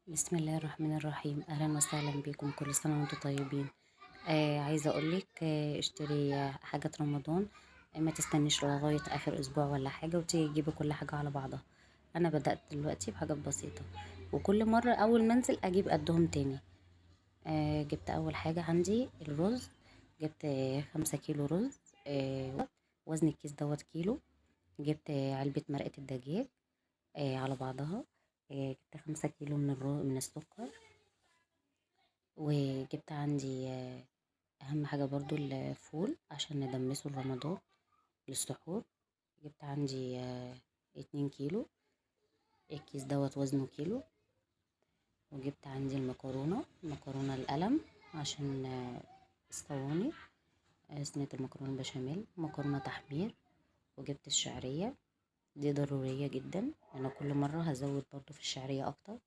بسم الله الرحمن الرحيم. اهلا وسهلا بكم، كل سنه وانتم طيبين. عايزه اقولك اشتري حاجه رمضان. ما تستنيش لغايه اخر اسبوع ولا حاجه وتيجي تجيبي كل حاجه على بعضها. انا بدات دلوقتي بحاجات بسيطه، وكل مره اول ما انزل اجيب قدهم تاني. جبت اول حاجه عندي الرز. جبت 5 كيلو رز. وزن الكيس دوت كيلو. جبت علبه مرقه الدجاج على بعضها. جبت 5 كيلو من السكر. وجبت عندي اهم حاجة برضو الفول عشان ندمسه رمضان للسحور. جبت عندي 2 كيلو. الكيس دوت وزنه كيلو. وجبت عندي المكرونة القلم عشان الصواني. صينية المكرونة بشاميل، مكرونة تحمير. وجبت الشعرية، دي ضرورية جدا. انا كل مرة هزود برضو في الشعرية اكتر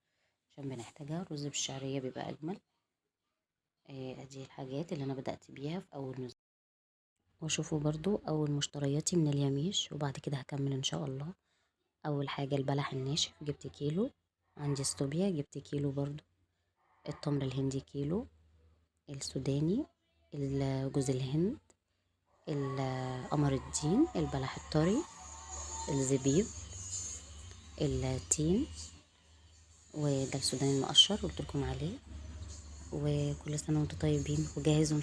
عشان بنحتاجها. الرز بالشعرية بيبقى اجمل. ادي الحاجات اللي انا بدأت بيها في اول نزول. واشوفوا برضو اول مشترياتي من اليميش وبعد كده هكمل ان شاء الله. اول حاجة البلح الناشف جبت كيلو. عندي ستوبيا جبت كيلو برضو. التمر الهندي كيلو. السوداني، جوز الهند، قمر الدين، البلح الطري، الزبيب، التين، وده السوداني المقشر قلت لكم عليه. وكل سنة وانتم طيبين وجاهزوا